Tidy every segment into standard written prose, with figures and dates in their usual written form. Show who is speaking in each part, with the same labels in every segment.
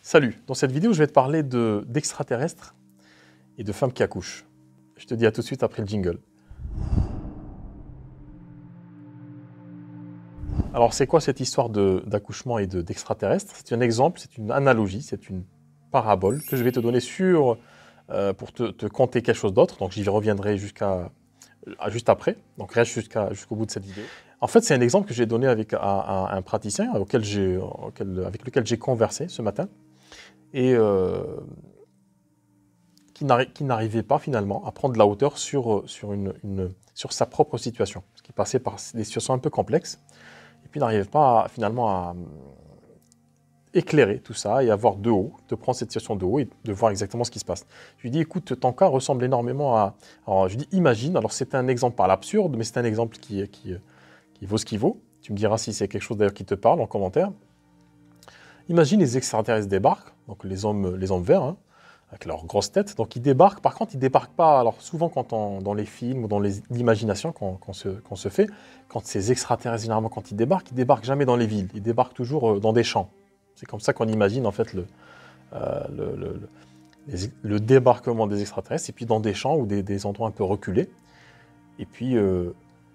Speaker 1: Salut, dans cette vidéo je vais te parler d'extraterrestres et de femmes qui accouchent. Je te dis à tout de suite après le jingle. Alors c'est quoi cette histoire d'accouchement et d'extraterrestres? C'est un exemple, c'est une analogie, c'est une parabole que je vais te donner pour te conter quelque chose d'autre. Donc j'y reviendrai juste après, donc reste jusqu'au bout de cette vidéo. En fait c'est un exemple que j'ai donné avec un praticien avec lequel j'ai conversé ce matin. Et qui n'arrivait pas finalement à prendre de la hauteur sur sa propre situation, parce qu'il passait par des situations un peu complexes, et puis n'arrivait pas finalement à éclairer tout ça et à voir de haut, de prendre cette situation de haut et de voir exactement ce qui se passe. Je lui dis, écoute, ton cas ressemble énormément à... Alors je lui dis, imagine, alors c'est un exemple pas l'absurde, mais c'est un exemple qui vaut ce qu'il vaut. Tu me diras si c'est quelque chose d'ailleurs qui te parle en commentaire. Imagine les extraterrestres débarquent, donc les hommes verts, hein, avec leurs grosses têtes. Donc ils débarquent, par contre ils ne débarquent pas, alors souvent dans les films ou dans l'imagination qu'on se fait, quand ces extraterrestres, généralement quand ils débarquent jamais dans les villes, ils débarquent toujours dans des champs. C'est comme ça qu'on imagine en fait le débarquement des extraterrestres, et puis dans des champs ou des endroits un peu reculés. Et puis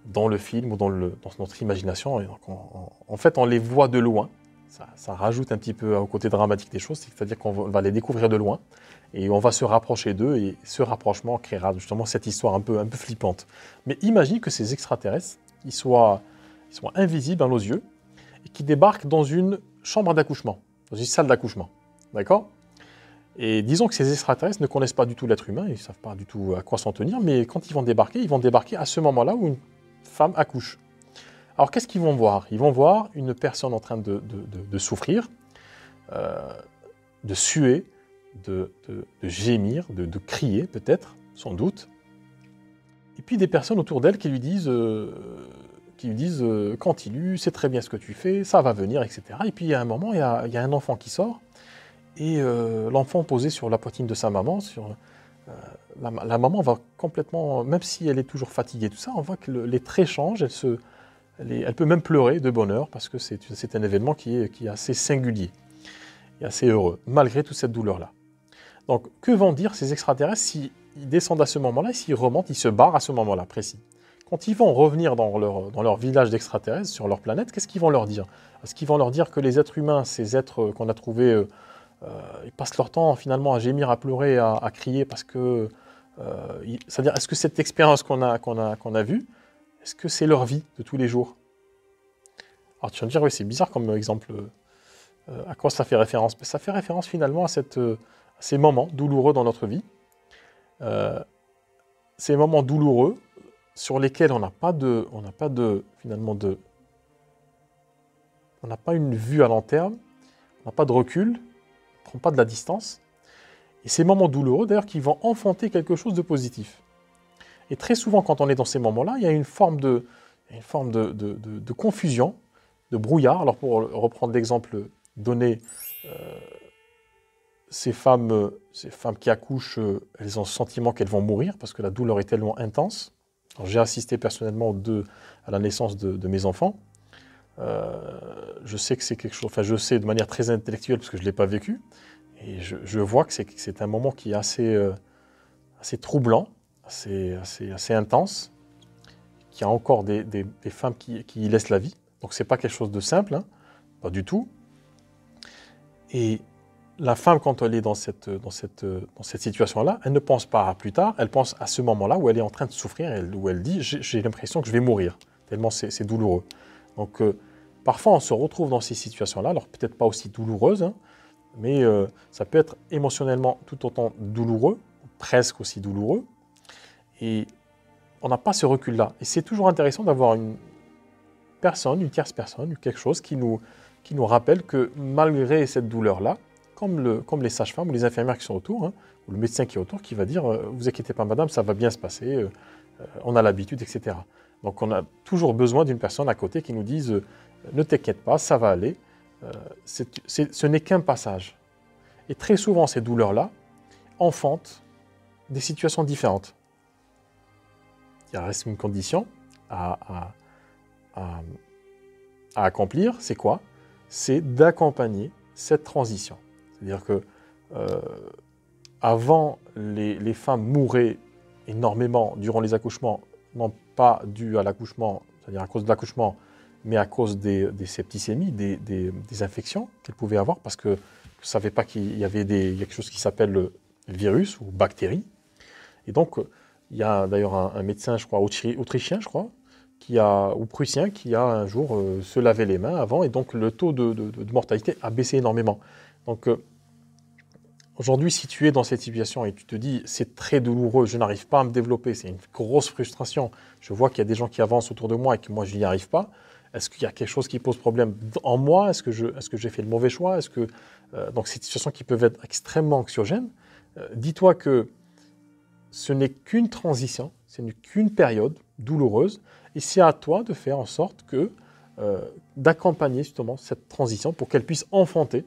Speaker 1: dans le film ou dans notre imagination, et donc en fait on les voit de loin. Ça rajoute un petit peu au côté dramatique des choses, c'est-à-dire qu'on va les découvrir de loin et on va se rapprocher d'eux, et ce rapprochement créera justement cette histoire un peu flippante. Mais imagine que ces extraterrestres, ils soient invisibles à nos yeux et qu'ils débarquent dans une chambre d'accouchement, dans une salle d'accouchement, d'accord? Et disons que ces extraterrestres ne connaissent pas du tout l'être humain, ils ne savent pas du tout à quoi s'en tenir, mais quand ils vont débarquer à ce moment-là où une femme accouche. Alors, qu'est-ce qu'ils vont voir? Ils vont voir une personne en train de souffrir, de suer, de gémir, de crier peut-être, sans doute. Et puis des personnes autour d'elle qui lui disent continue, c'est très bien ce que tu fais, ça va venir, etc. Et puis il y a un moment, il y a un enfant qui sort, et l'enfant posé sur la poitrine de sa maman, la maman va complètement, même si elle est toujours fatiguée, tout ça, on voit que les traits changent, elle peut même pleurer de bonheur, parce que c'est un événement qui est assez singulier et assez heureux, malgré toute cette douleur-là. Donc, que vont dire ces extraterrestres s'ils descendent à ce moment-là, s'ils remontent, ils se barrent à ce moment-là précis? Quand ils vont revenir dans leur village d'extraterrestres, sur leur planète, qu'est-ce qu'ils vont leur dire? Est-ce qu'ils vont leur dire que les êtres humains, ces êtres qu'on a trouvés, ils passent leur temps finalement à gémir, à pleurer, à crier, parce que... c'est-à-dire, est-ce que cette expérience qu'on a vue, est-ce que c'est leur vie de tous les jours? Alors tu vas me dire, oui, c'est bizarre comme exemple. À quoi ça fait référence? Ça fait référence finalement à ces moments douloureux dans notre vie. Ces moments douloureux sur lesquels on n'a pas une vue à long terme, on n'a pas de recul, on ne prend pas de la distance. Et ces moments douloureux, d'ailleurs, qui vont enfanter quelque chose de positif. Et très souvent, quand on est dans ces moments-là, il y a une forme de confusion, de brouillard. Alors, pour reprendre l'exemple donné, ces femmes qui accouchent, elles ont le sentiment qu'elles vont mourir parce que la douleur est tellement intense. J'ai assisté personnellement à la naissance de mes enfants. Je sais que c'est quelque chose, enfin je sais de manière très intellectuelle parce que je ne l'ai pas vécu. Et je vois que c'est un moment qui est assez troublant, assez intense, qu'il y a encore des femmes qui y laissent la vie. Donc c'est pas quelque chose de simple, hein, pas du tout. Et la femme, quand elle est dans cette situation-là, elle ne pense pas à plus tard, elle pense à ce moment-là où elle est en train de souffrir, où elle dit « j'ai l'impression que je vais mourir », tellement c'est douloureux. Donc parfois on se retrouve dans ces situations-là, alors peut-être pas aussi douloureuses, hein, mais ça peut être émotionnellement tout autant douloureux, presque aussi douloureux, et on n'a pas ce recul-là. Et c'est toujours intéressant d'avoir une tierce personne, quelque chose qui nous rappelle que malgré cette douleur-là, comme les sages-femmes ou les infirmières qui sont autour, hein, ou le médecin qui est autour, qui va dire « vous inquiétez pas madame, ça va bien se passer, on a l'habitude, etc. » Donc on a toujours besoin d'une personne à côté qui nous dise « ne t'inquiète pas, ça va aller ». Ce n'est qu'un passage. Et très souvent, ces douleurs-là enfantent des situations différentes. Il reste une condition à accomplir, c'est quoi? C'est d'accompagner cette transition. C'est-à-dire que avant, les femmes mouraient énormément durant les accouchements, non pas dû à l'accouchement, c'est-à-dire à cause de l'accouchement, mais à cause des septicémies, des infections qu'elles pouvaient avoir, parce que je ne savais pas qu'il y avait quelque chose qui s'appelle le virus ou bactéries. Et donc, il y a d'ailleurs un médecin, je crois, autrichien, je crois, ou prussien, qui a un jour se lavé les mains avant, et donc le taux de mortalité a baissé énormément. Donc, aujourd'hui, si tu es dans cette situation et tu te dis c'est très douloureux, je n'arrive pas à me développer, c'est une grosse frustration, je vois qu'il y a des gens qui avancent autour de moi et que moi je n'y arrive pas, est-ce qu'il y a quelque chose qui pose problème en moi? Est-ce que j'ai fait le mauvais choix? Donc c'est des situations qui peuvent être extrêmement anxiogènes. Dis-toi que ce n'est qu'une transition, ce n'est qu'une période douloureuse et c'est à toi de faire en sorte d'accompagner justement cette transition pour qu'elle puisse enfanter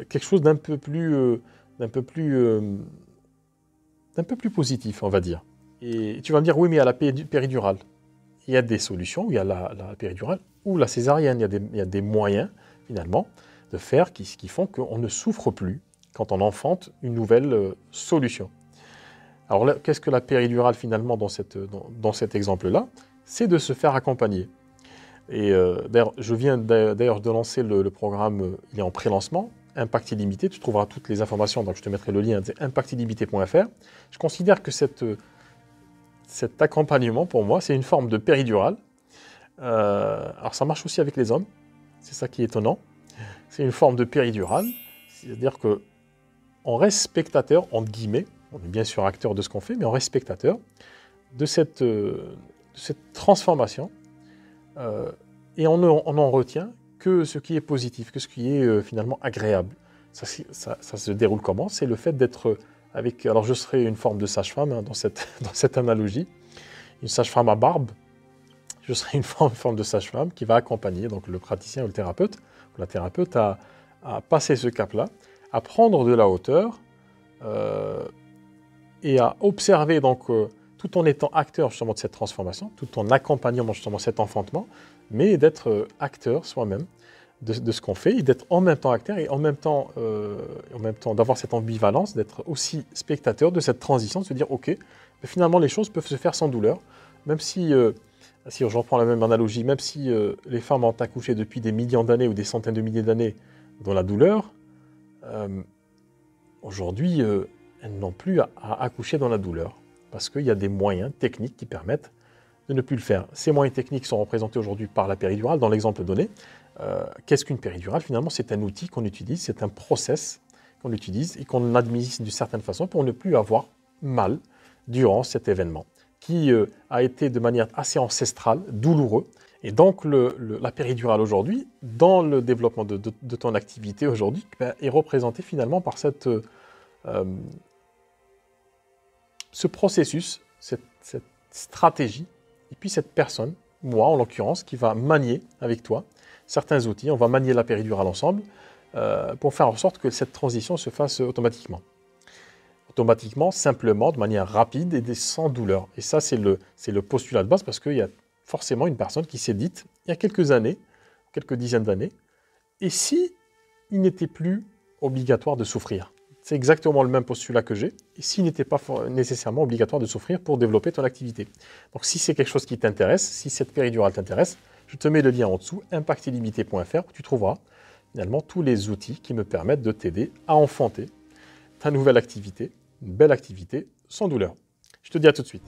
Speaker 1: quelque chose d'un peu plus positif, on va dire. Et tu vas me dire, oui, mais à la péridurale, il y a des solutions, il y a la péridurale ou la césarienne, il y a des moyens, finalement, de faire qui font qu'on ne souffre plus quand on enfante une nouvelle solution. Alors, qu'est-ce que la péridurale, finalement, dans cet exemple-là? C'est de se faire accompagner. Et d'ailleurs, je viens d'ailleurs de lancer le programme, il est en pré-lancement, Impact Illimité, tu trouveras toutes les informations, donc je te mettrai le lien, c'est impactillimité.fr. Je considère que cet accompagnement, pour moi, c'est une forme de péridurale. Alors ça marche aussi avec les hommes, c'est ça qui est étonnant. C'est une forme de péridurale, c'est-à-dire qu'on reste spectateur, entre guillemets, on est bien sûr acteur de ce qu'on fait, mais on reste spectateur de cette transformation, et on n'en retient que ce qui est positif, que ce qui est finalement agréable. Ça se déroule comment? C'est le fait d'être avec... Alors je serai une forme de sage-femme hein, dans cette analogie, une sage-femme à barbe. Je serai une forme de sage-femme qui va accompagner donc, le praticien ou le thérapeute, ou la thérapeute à passer ce cap-là, à prendre de la hauteur et à observer donc, tout en étant acteur justement de cette transformation, tout en accompagnant justement cet enfantement, mais d'être acteur soi-même de ce qu'on fait, et d'être en même temps acteur et en même temps d'avoir cette ambivalence, d'être aussi spectateur de cette transition, de se dire ok, mais finalement les choses peuvent se faire sans douleur, même si je reprends la même analogie, même si les femmes ont accouché depuis des millions d'années ou des centaines de milliers d'années dans la douleur, aujourd'hui elles n'ont plus à accoucher dans la douleur, parce qu'il y a des moyens techniques qui permettent de ne plus le faire. Ces moyens techniques sont représentés aujourd'hui par la péridurale, dans l'exemple donné. Qu'est-ce qu'une péridurale? Finalement, c'est un outil qu'on utilise, c'est un process qu'on utilise et qu'on administre d'une certaine façon pour ne plus avoir mal durant cet événement, qui a été de manière assez ancestrale, douloureux. Et donc, la péridurale aujourd'hui, dans le développement de ton activité aujourd'hui, est représentée finalement par ce processus, cette stratégie, et puis cette personne, moi en l'occurrence, qui va manier avec toi certains outils. On va manier la péridurale ensemble pour faire en sorte que cette transition se fasse automatiquement. Automatiquement, simplement, de manière rapide et sans douleur. Et ça, c'est le postulat de base, parce qu'il y a forcément une personne qui s'est dite, il y a quelques années, quelques dizaines d'années, et si il n'était plus obligatoire de souffrir? C'est exactement le même postulat que j'ai, et s'il n'était pas nécessairement obligatoire de souffrir pour développer ton activité. Donc si c'est quelque chose qui t'intéresse, si cette péridurale t'intéresse, je te mets le lien en dessous, impactillimité.fr, où tu trouveras finalement tous les outils qui me permettent de t'aider à enfanter ta nouvelle activité, une belle activité, sans douleur. Je te dis à tout de suite.